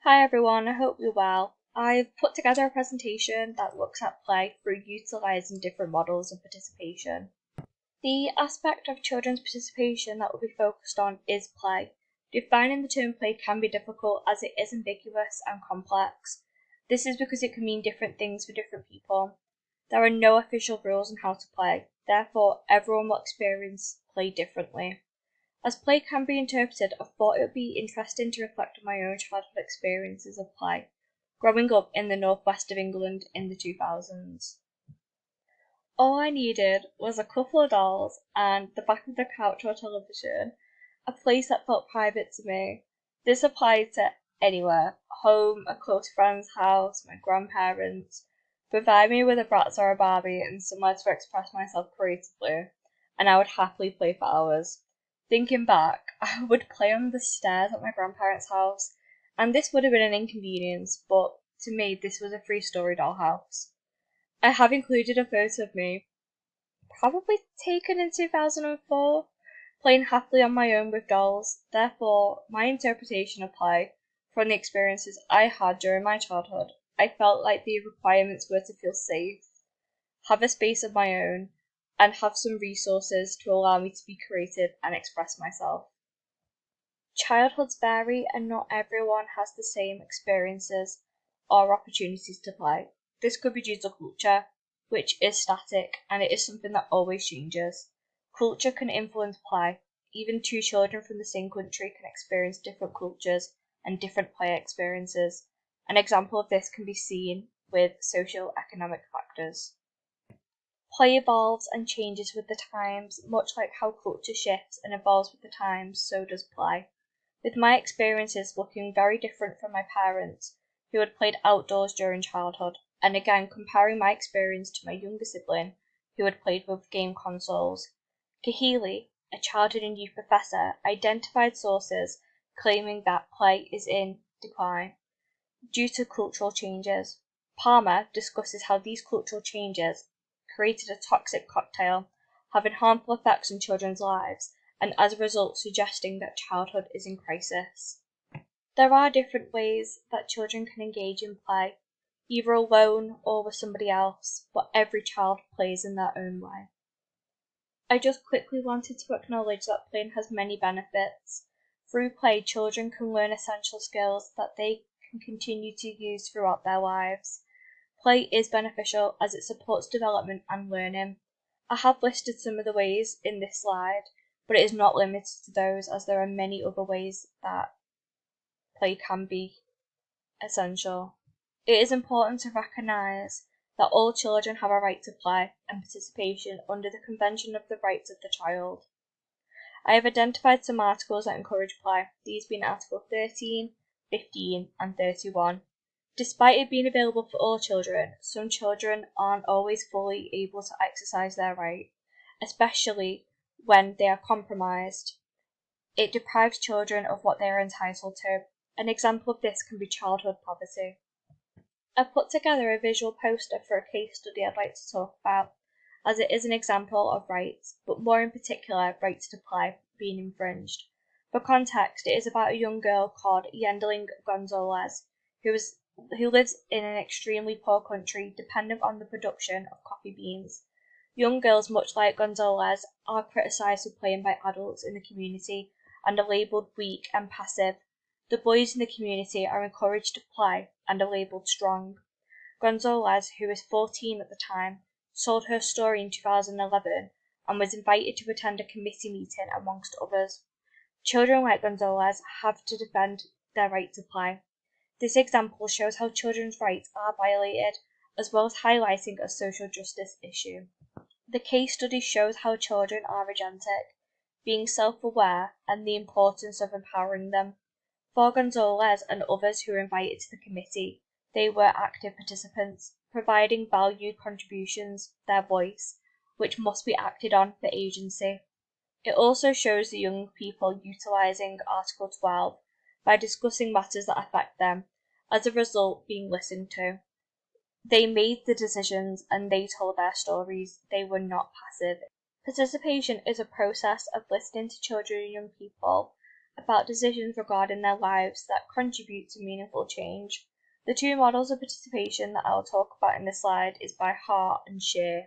Hi everyone, I hope you're well. I've put together a presentation that looks at play through utilising different models of participation. The aspect of children's participation that will be focused on is play. Defining the term play can be difficult as it is ambiguous and complex. This is because it can mean different things for different people. There are no official rules on how to play, therefore everyone will experience play differently. As play can be interpreted, I thought it would be interesting to reflect on my own childhood experiences of play, growing up in the northwest of England in the 2000s. All I needed was a couple of dolls and the back of the couch or television, a place that felt private to me. This applied to anywhere: home, a close friend's house, my grandparents. Provide me with a Bratz or a Barbie and somewhere to express myself creatively, and I would happily play for hours. Thinking back, I would play on the stairs at my grandparents' house, and this would have been an inconvenience, but to me this was a three-story dollhouse. I have included a photo of me, probably taken in 2004, playing happily on my own with dolls. Therefore, my interpretation of play from the experiences I had during my childhood, I felt like the requirements were to feel safe, have a space of my own, and have some resources to allow me to be creative and express myself. Childhoods vary and not everyone has the same experiences or opportunities to play. This could be due to culture, which is static and it is something that always changes. Culture can influence play. Even two children from the same country can experience different cultures and different play experiences. An example of this can be seen with socio-economic factors. Play evolves and changes with the times, much like how culture shifts and evolves with the times, so does play. With my experiences looking very different from my parents, who had played outdoors during childhood, and again comparing my experience to my younger sibling, who had played with game consoles. Kay-leigh, a childhood and youth professor, identified sources claiming that play is in decline due to cultural changes. Palmer discusses how these cultural changes created a toxic cocktail, having harmful effects on children's lives, and as a result suggesting that childhood is in crisis. There are different ways that children can engage in play, either alone or with somebody else, but every child plays in their own way. I just quickly wanted to acknowledge that playing has many benefits. Through play, children can learn essential skills that they can continue to use throughout their lives. Play is beneficial as it supports development and learning. I have listed some of the ways in this slide, but it is not limited to those, as there are many other ways that play can be essential. It is important to recognise that all children have a right to play and participation under the Convention of the Rights of the Child. I have identified some articles that encourage play, these being Article 13, 15 and 31. Despite it being available for all children, some children aren't always fully able to exercise their right, especially when they are compromised. It deprives children of what they are entitled to. An example of this can be childhood poverty. I've put together a visual poster for a case study I'd like to talk about, as it is an example of rights, but more in particular rights to play, being infringed. For context, it is about a young girl called Yendeling Gonzalez, who lives in an extremely poor country dependent on the production of coffee beans. Young girls, much like Gonzalez, are criticised for playing by adults in the community and are labelled weak and passive. The boys in the community are encouraged to play and are labelled strong. Gonzalez, who was 14 at the time, sold her story in 2011 and was invited to attend a committee meeting amongst others. Children like Gonzalez have to defend their right to play. This example shows how children's rights are violated, as well as highlighting a social justice issue. The case study shows how children are agentic, being self-aware, and the importance of empowering them. For Gonzalez and others who were invited to the committee, they were active participants, providing valued contributions, their voice, which must be acted on for agency. It also shows the young people utilising Article 12 by discussing matters that affect them, as a result being listened to. They made the decisions and they told their stories. They were not passive. Participation is a process of listening to children and young people about decisions regarding their lives that contribute to meaningful change. The two models of participation that I'll talk about in this slide is by Hart and Shea.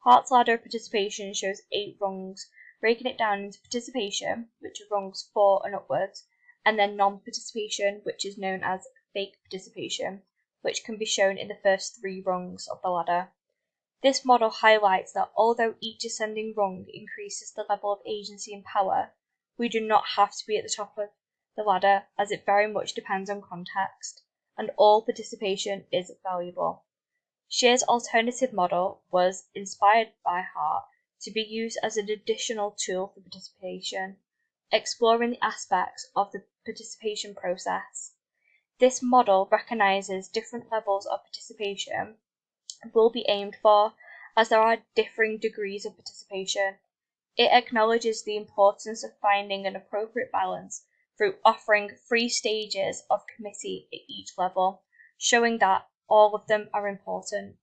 Hart's ladder of participation shows 8 rungs, breaking it down into participation, which are rungs 4 and upwards, and then non-participation, which is known as fake participation, which can be shown in the first 3 rungs of the ladder. This model highlights that although each ascending rung increases the level of agency and power, we do not have to be at the top of the ladder, as it very much depends on context, and all participation is valuable. Shea's alternative model was inspired by Hart to be used as an additional tool for participation, exploring the aspects of the participation process. This model recognises different levels of participation will be aimed for, as there are differing degrees of participation. It acknowledges the importance of finding an appropriate balance through offering 3 stages of committee at each level, showing that all of them are important.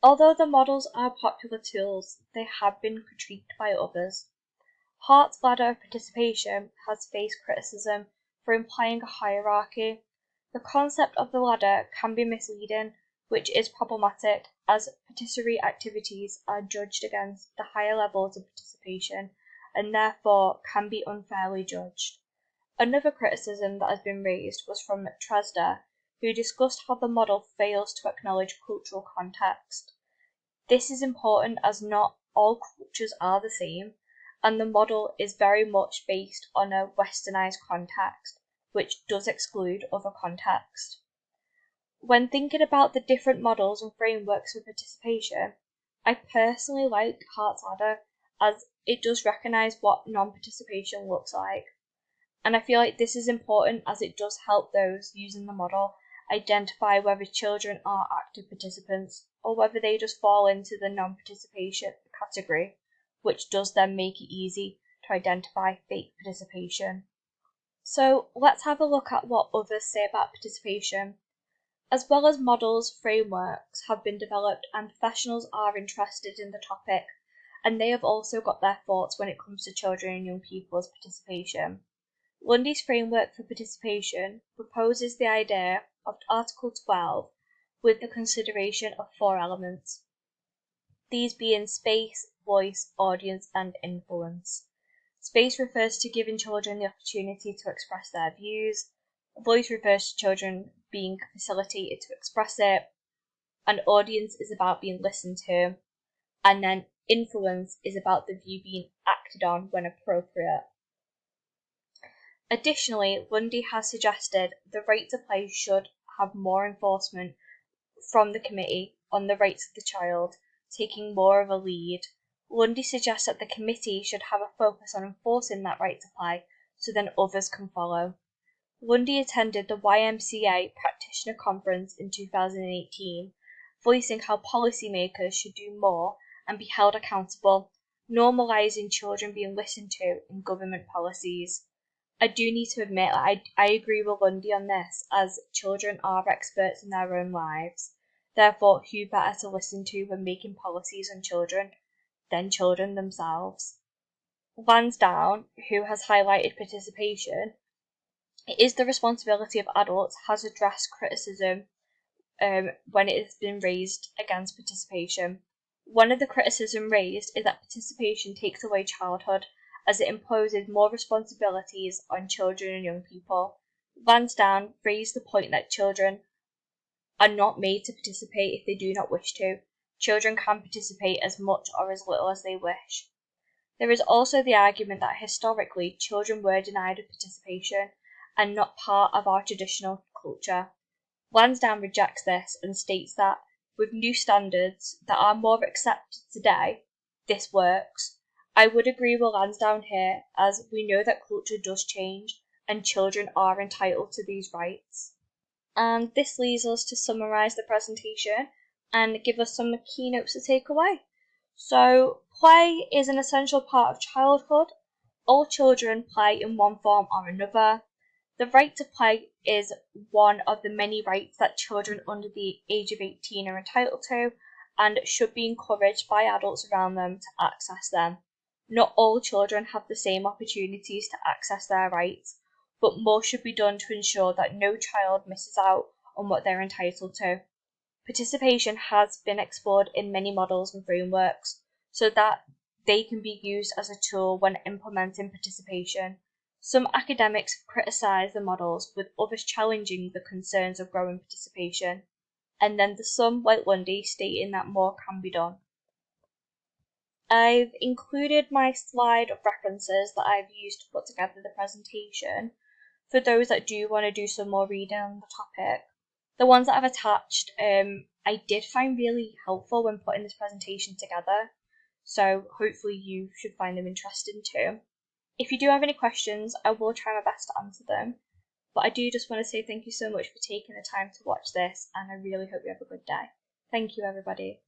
Although the models are popular tools, they have been critiqued by others. Hart's ladder of participation has faced criticism for implying a hierarchy. The concept of the ladder can be misleading, which is problematic, as patisserie activities are judged against the higher levels of participation and therefore can be unfairly judged. Another criticism that has been raised was from Tresda, who discussed how the model fails to acknowledge cultural context. This is important as not all cultures are the same, and the model is very much based on a westernized context, which does exclude other contexts. When thinking about the different models and frameworks for participation, I personally like Hart's ladder as it does recognise what non-participation looks like. And I feel like this is important as it does help those using the model identify whether children are active participants or whether they just fall into the non-participation category, which does then make it easy to identify fake participation. So let's have a look at what others say about participation. As well as models, frameworks have been developed and professionals are interested in the topic, and they have also got their thoughts when it comes to children and young people's participation. Lundy's framework for participation proposes the idea of Article 12 with the consideration of 4 elements, these being space, voice, audience, and influence. Space refers to giving children the opportunity to express their views. Voice refers to children being facilitated to express it. An audience is about being listened to. And then influence is about the view being acted on when appropriate. Additionally, Lundy has suggested the right to play should have more enforcement from the committee on the rights of the child, taking more of a lead. Lundy suggests that the committee should have a focus on enforcing that right to play so then others can follow. Lundy attended the YMCA Practitioner Conference in 2018, voicing how policymakers should do more and be held accountable, normalising children being listened to in government policies. I do need to admit I agree with Lundy on this, as children are experts in their own lives. Therefore, who better to listen to when making policies on children than children themselves? Lansdowne, who has highlighted participation, it is the responsibility of adults, has addressed criticism when it has been raised against participation. One of the criticism raised is that participation takes away childhood, as it imposes more responsibilities on children and young people. Lansdowne raised the point that children are not made to participate if they do not wish to. Children can participate as much or as little as they wish. There is also the argument that historically children were denied of participation and not part of our traditional culture. Lansdowne rejects this and states that with new standards that are more accepted today, this works. I would agree with Lansdowne here, as we know that culture does change and children are entitled to these rights. And this leads us to summarise the presentation and give us some key notes to take away. So, play is an essential part of childhood. All children play in one form or another. The right to play is one of the many rights that children under the age of 18 are entitled to and should be encouraged by adults around them to access them. Not all children have the same opportunities to access their rights, but more should be done to ensure that no child misses out on what they're entitled to. Participation has been explored in many models and frameworks so that they can be used as a tool when implementing participation. Some academics have criticised the models, with others challenging the concerns of growing participation, and then there's some, like Lundy, stating that more can be done. I've included my slide of references that I've used to put together the presentation for those that do want to do some more reading on the topic. The ones that I've attached, I did find really helpful when putting this presentation together, so hopefully you should find them interesting too. If you do have any questions, I will try my best to answer them, but I do just want to say thank you so much for taking the time to watch this, and I really hope you have a good day. Thank you, everybody.